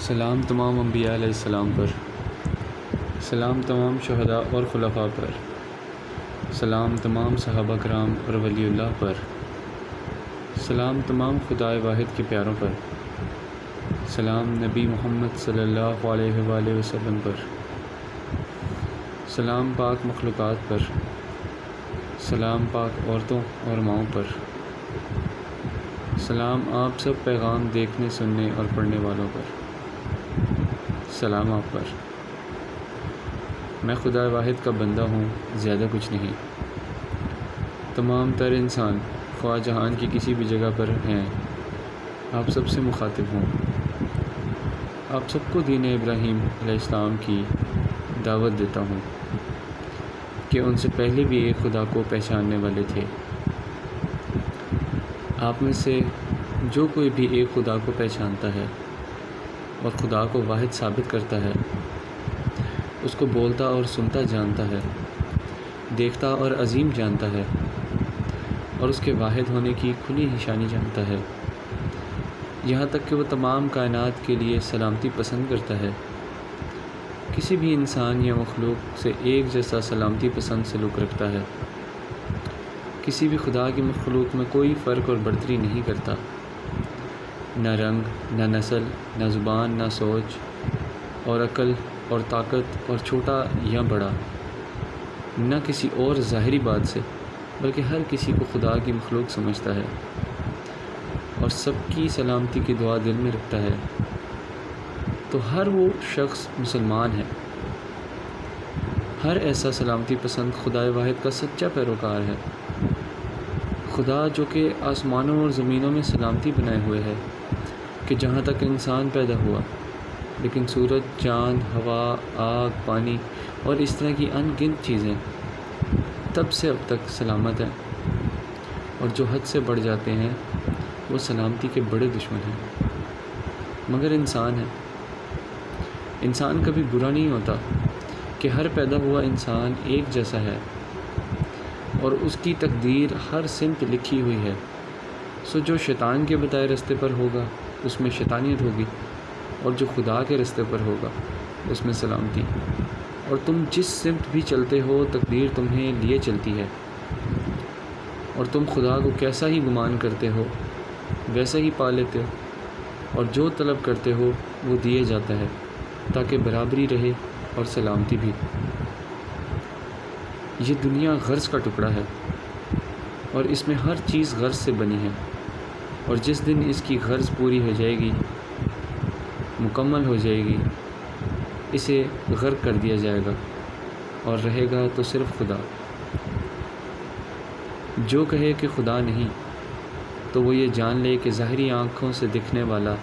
سلام تمام انبیاء علیہ السلام پر، سلام تمام شہداء اور خلفاء پر، سلام تمام صحابہ کرام اور ولی اللہ پر، سلام تمام خدائے واحد کے پیاروں پر، سلام نبی محمد صلی اللہ علیہ وآلہ وسلم پر، سلام پاک مخلوقات پر، سلام پاک عورتوں اور ماؤں پر، سلام آپ سب پیغام دیکھنے سننے اور پڑھنے والوں پر، سلام آپ پر۔ میں خدا واحد کا بندہ ہوں، زیادہ کچھ نہیں۔ تمام تر انسان خواہ جہان کی کسی بھی جگہ پر ہیں، آپ سب سے مخاطب ہوں۔ آپ سب کو دین ابراہیم علیہ السلام کی دعوت دیتا ہوں کہ ان سے پہلے بھی ایک خدا کو پہچاننے والے تھے۔ آپ میں سے جو کوئی بھی ایک خدا کو پہچانتا ہے اور خدا کو واحد ثابت کرتا ہے، اس کو بولتا اور سنتا جانتا ہے، دیکھتا اور عظیم جانتا ہے، اور اس کے واحد ہونے کی کھلی نشانی جانتا ہے، یہاں تک کہ وہ تمام کائنات کے لیے سلامتی پسند کرتا ہے۔ کسی بھی انسان یا مخلوق سے ایک جیسا سلامتی پسند سلوک رکھتا ہے، کسی بھی خدا کی مخلوق میں کوئی فرق اور برتری نہیں کرتا، نہ رنگ، نہ نسل، نہ زبان، نہ سوچ اور عقل اور طاقت اور چھوٹا یا بڑا، نہ کسی اور ظاہری بات سے، بلکہ ہر کسی کو خدا کی مخلوق سمجھتا ہے اور سب کی سلامتی کی دعا دل میں رکھتا ہے، تو ہر وہ شخص مسلمان ہے۔ ہر ایسا سلامتی پسند خدا واحد کا سچا پیروکار ہے۔ خدا جو کہ آسمانوں اور زمینوں میں سلامتی بنائے ہوئے ہے کہ جہاں تک انسان پیدا ہوا، لیکن سورج، چاند، ہوا، آگ، پانی اور اس طرح کی ان گنت چیزیں تب سے اب تک سلامت ہیں، اور جو حد سے بڑھ جاتے ہیں وہ سلامتی کے بڑے دشمن ہیں۔ مگر انسان ہے۔ انسان کبھی برا نہیں ہوتا کہ ہر پیدا ہوا انسان ایک جیسا ہے اور اس کی تقدیر ہر سمت لکھی ہوئی ہے۔ سو جو شیطان کے بتائے راستے پر ہوگا اس میں شیطانیت ہوگی، اور جو خدا کے راستے پر ہوگا اس میں سلامتی۔ اور تم جس سمت بھی چلتے ہو تقدیر تمہیں لیے چلتی ہے، اور تم خدا کو کیسا ہی گمان کرتے ہو ویسا ہی پا لیتے ہو، اور جو طلب کرتے ہو وہ دیے جاتا ہے تاکہ برابری رہے اور سلامتی بھی۔ یہ دنیا غرض کا ٹکڑا ہے اور اس میں ہر چیز غرض سے بنی ہے، اور جس دن اس کی غرض پوری ہو جائے گی، مکمل ہو جائے گی، اسے غرق کر دیا جائے گا اور رہے گا تو صرف خدا۔ جو کہے کہ خدا نہیں تو وہ یہ جان لے کہ ظاہری آنکھوں سے دکھنے والا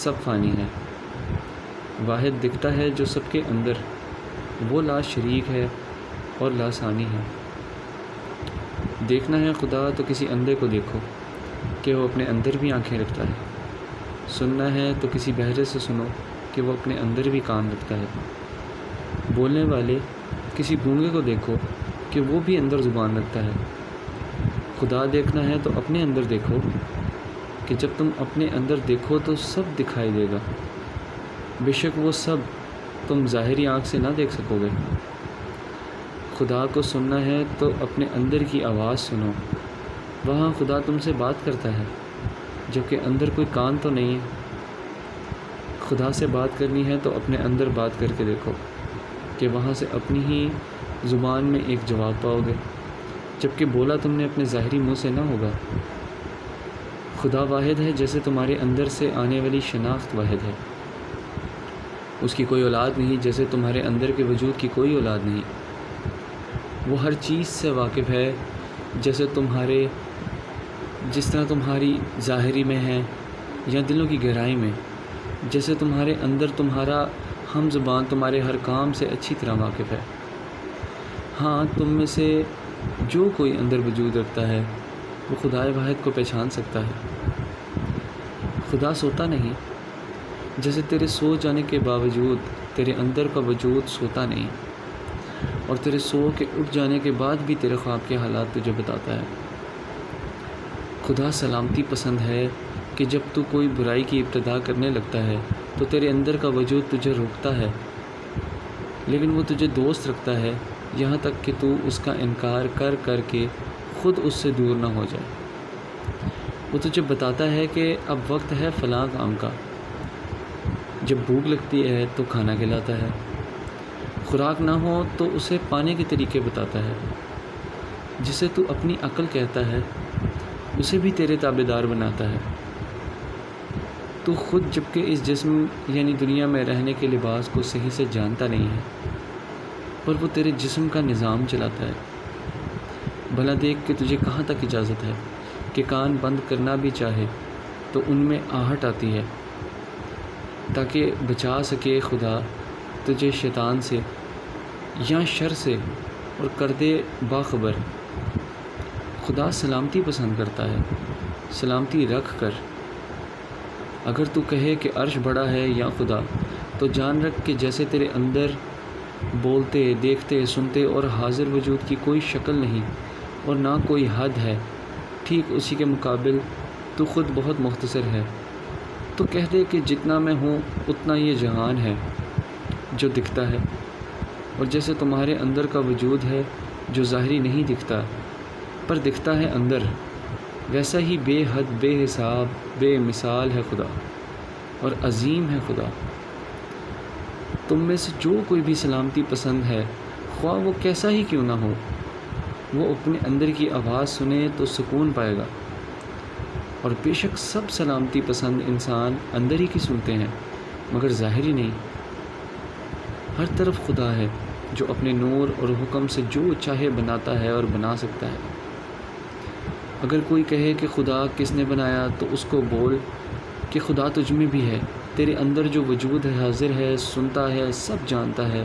سب فانی ہے، واحد دکھتا ہے جو سب کے اندر، وہ لا شریک ہے اور لا ثانی ہے۔ دیکھنا ہے خدا تو کسی اندھے کو دیکھو کہ وہ اپنے اندر بھی آنکھیں رکھتا ہے، سننا ہے تو کسی بہرے سے سنو کہ وہ اپنے اندر بھی کان رکھتا ہے، بولنے والے کسی گونگے کو دیکھو کہ وہ بھی اندر زبان رکھتا ہے۔ خدا دیکھنا ہے تو اپنے اندر دیکھو کہ جب تم اپنے اندر دیکھو تو سب دکھائی دے گا، بے شک وہ سب تم ظاہری آنکھ سے نہ دیکھ سکو گے۔ خدا کو سننا ہے تو اپنے اندر کی آواز سنو، وہاں خدا تم سے بات کرتا ہے، جبکہ اندر کوئی کان تو نہیں ہے۔ خدا سے بات کرنی ہے تو اپنے اندر بات کر کے دیکھو کہ وہاں سے اپنی ہی زبان میں ایک جواب پاؤ گے، جبکہ بولا تم نے اپنے ظاہری منہ سے نہ ہوگا۔ خدا واحد ہے جیسے تمہارے اندر سے آنے والی شناخت واحد ہے۔ اس کی کوئی اولاد نہیں جیسے تمہارے اندر کے وجود کی کوئی اولاد نہیں۔ وہ ہر چیز سے واقف ہے جس طرح تمہاری ظاہری میں ہے یا دلوں کی گہرائی میں، جیسے تمہارے اندر تمہارا ہم زبان تمہارے ہر کام سے اچھی طرح واقف ہے۔ ہاں، تم میں سے جو کوئی اندر وجود رکھتا ہے وہ خدائے واحد کو پہچان سکتا ہے۔ خدا سوتا نہیں، جیسے تیرے سو جانے کے باوجود تیرے اندر کا وجود سوتا نہیں، اور تیرے سو کے اٹھ جانے کے بعد بھی تیرے خواب کے حالات تجھے بتاتا ہے۔ خدا سلامتی پسند ہے کہ جب تو کوئی برائی کی ابتدا کرنے لگتا ہے تو تیرے اندر کا وجود تجھے روکتا ہے، لیکن وہ تجھے دوست رکھتا ہے یہاں تک کہ تو اس کا انکار کر کر کے خود اس سے دور نہ ہو جائے۔ وہ تجھے بتاتا ہے کہ اب وقت ہے فلاں کام کا، جب بھوک لگتی ہے تو کھانا کھلاتا ہے، خوراک نہ ہو تو اسے پانے کے طریقے بتاتا ہے، جسے تو اپنی عقل کہتا ہے اسے بھی تیرے تابعدار بناتا ہے۔ تو خود جبکہ اس جسم یعنی دنیا میں رہنے کے لباس کو صحیح سے جانتا نہیں ہے، پر وہ تیرے جسم کا نظام چلاتا ہے۔ بھلا دیکھ کہ تجھے کہاں تک اجازت ہے کہ کان بند کرنا بھی چاہے تو ان میں آہٹ آتی ہے، تاکہ بچا سکے خدا تجھے شیطان سے یا شر سے اور کر دے باخبر۔ خدا سلامتی پسند کرتا ہے، سلامتی رکھ کر۔ اگر تو کہے کہ عرش بڑا ہے یا خدا، تو جان رکھ کہ جیسے تیرے اندر بولتے، دیکھتے، سنتے اور حاضر وجود کی کوئی شکل نہیں اور نہ کوئی حد ہے، ٹھیک اسی کے مقابل تو خود بہت مختصر ہے۔ تو کہہ دے کہ جتنا میں ہوں اتنا یہ جہان ہے جو دکھتا ہے، اور جیسے تمہارے اندر کا وجود ہے جو ظاہری نہیں دکھتا پر دکھتا ہے اندر، ویسا ہی بے حد، بے حساب، بے مثال ہے خدا، اور عظیم ہے خدا۔ تم میں سے جو کوئی بھی سلامتی پسند ہے، خواہ وہ کیسا ہی کیوں نہ ہو، وہ اپنے اندر کی آواز سنے تو سکون پائے گا۔ اور بے شک سب سلامتی پسند انسان اندر ہی کی سنتے ہیں مگر ظاہری نہیں۔ ہر طرف خدا ہے جو اپنے نور اور حکم سے جو چاہے بناتا ہے اور بنا سکتا ہے۔ اگر کوئی کہے کہ خدا کس نے بنایا، تو اس کو بول کہ خدا تجھ میں بھی ہے، تیرے اندر جو وجود ہے حاضر ہے، سنتا ہے، سب جانتا ہے،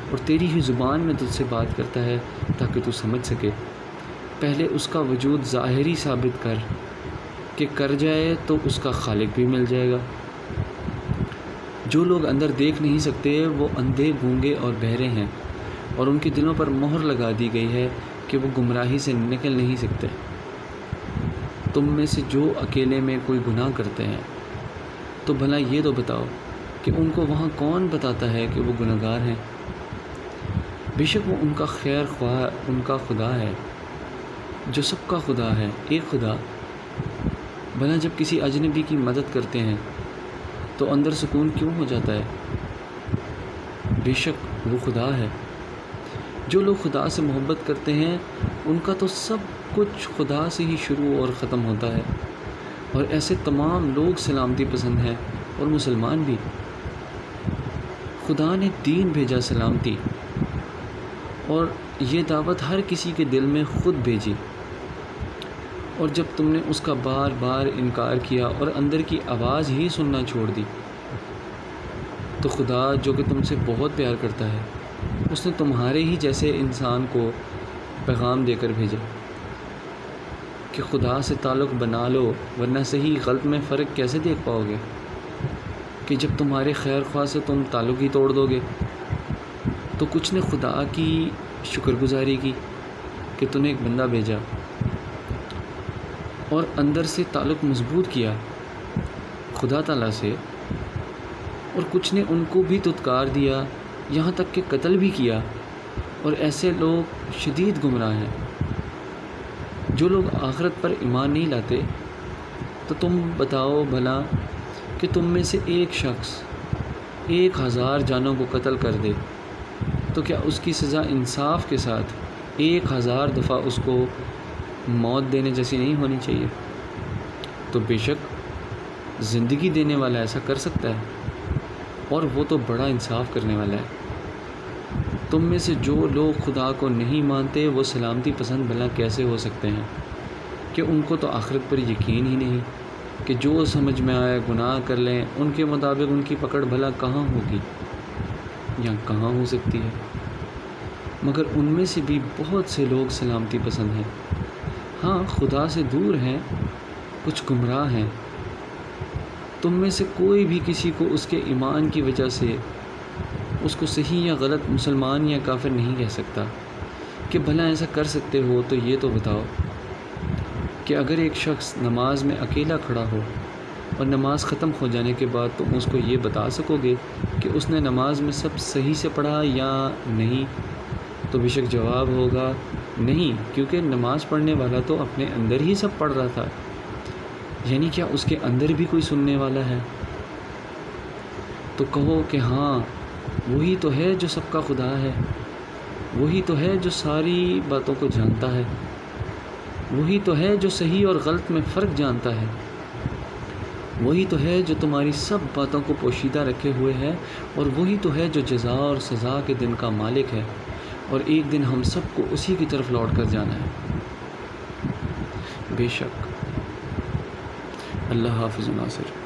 اور تیری ہی زبان میں تجھ سے بات کرتا ہے تاکہ تو سمجھ سکے۔ پہلے اس کا وجود ظاہری ثابت کر جائے تو اس کا خالق بھی مل جائے گا۔ جو لوگ اندر دیکھ نہیں سکتے وہ اندھے، گونگے اور بہرے ہیں، اور ان کے دلوں پر مہر لگا دی گئی ہے کہ وہ گمراہی سے نکل نہیں سکتے۔ تم میں سے جو اکیلے میں کوئی گناہ کرتے ہیں تو بھلا یہ تو بتاؤ کہ ان کو وہاں کون بتاتا ہے کہ وہ گنہگار ہیں؟ بے شک وہ ان کا خیر خواہ، ان کا خدا ہے جو سب کا خدا ہے، ایک خدا۔ بھلا جب کسی اجنبی کی مدد کرتے ہیں تو اندر سکون کیوں ہو جاتا ہے؟ بے شک وہ خدا ہے۔ جو لوگ خدا سے محبت کرتے ہیں ان کا تو سب کچھ خدا سے ہی شروع اور ختم ہوتا ہے، اور ایسے تمام لوگ سلامتی پسند ہیں اور مسلمان بھی۔ خدا نے دین بھیجا سلامتی، اور یہ دعوت ہر کسی کے دل میں خود بھیجی، اور جب تم نے اس کا بار بار انکار کیا اور اندر کی آواز ہی سننا چھوڑ دی، تو خدا جو کہ تم سے بہت پیار کرتا ہے، اس نے تمہارے ہی جیسے انسان کو پیغام دے کر بھیجا کہ خدا سے تعلق بنا لو، ورنہ صحیح غلط میں فرق کیسے دیکھ پاؤ گے کہ جب تمہارے خیر خواہ سے تم تعلق ہی توڑ دو گے۔ تو کچھ نے خدا کی شکر گزاری کی کہ تو نے ایک بندہ بھیجا اور اندر سے تعلق مضبوط کیا خدا تعالیٰ سے، اور کچھ نے ان کو بھی دھتکار دیا، یہاں تک کہ قتل بھی کیا، اور ایسے لوگ شدید گمراہ ہیں۔ جو لوگ آخرت پر ایمان نہیں لاتے، تو تم بتاؤ بھلا کہ تم میں سے ایک شخص 1000 جانوں کو قتل کر دے تو کیا اس کی سزا انصاف کے ساتھ 1000 دفعہ اس کو موت دینے جیسی نہیں ہونی چاہیے؟ تو بے شک زندگی دینے والا ایسا کر سکتا ہے، اور وہ تو بڑا انصاف کرنے والا ہے۔ تم میں سے جو لوگ خدا کو نہیں مانتے وہ سلامتی پسند بھلا کیسے ہو سکتے ہیں کہ ان کو تو آخرت پر یقین ہی نہیں کہ جو سمجھ میں آئے گناہ کر لیں، ان کے مطابق ان کی پکڑ بھلا کہاں ہوگی یا کہاں ہو سکتی ہے؟ مگر ان میں سے بھی بہت سے لوگ سلامتی پسند ہیں، ہاں خدا سے دور ہیں، کچھ گمراہ ہیں۔ تم میں سے کوئی بھی کسی کو اس کے ایمان کی وجہ سے اس کو صحیح یا غلط، مسلمان یا کافر نہیں کہہ سکتا کہ بھلا ایسا کر سکتے ہو تو یہ تو بتاؤ کہ اگر ایک شخص نماز میں اکیلا کھڑا ہو اور نماز ختم ہو جانے کے بعد تم اس کو یہ بتا سکو گے کہ اس نے نماز میں سب صحیح سے پڑھا یا نہیں؟ تو بے شک جواب ہوگا نہیں، کیونکہ نماز پڑھنے والا تو اپنے اندر ہی سب پڑھ رہا تھا، یعنی کیا اس کے اندر بھی کوئی سننے والا ہے؟ تو کہو کہ ہاں، وہی تو ہے جو سب کا خدا ہے، وہی تو ہے جو ساری باتوں کو جانتا ہے، وہی تو ہے جو صحیح اور غلط میں فرق جانتا ہے، وہی تو ہے جو تمہاری سب باتوں کو پوشیدہ رکھے ہوئے ہے، اور وہی تو ہے جو جزا اور سزا کے دن کا مالک ہے، اور ایک دن ہم سب کو اسی کی طرف لوٹ کر جانا ہے۔ بے شک۔ اللہ حافظ ناصر۔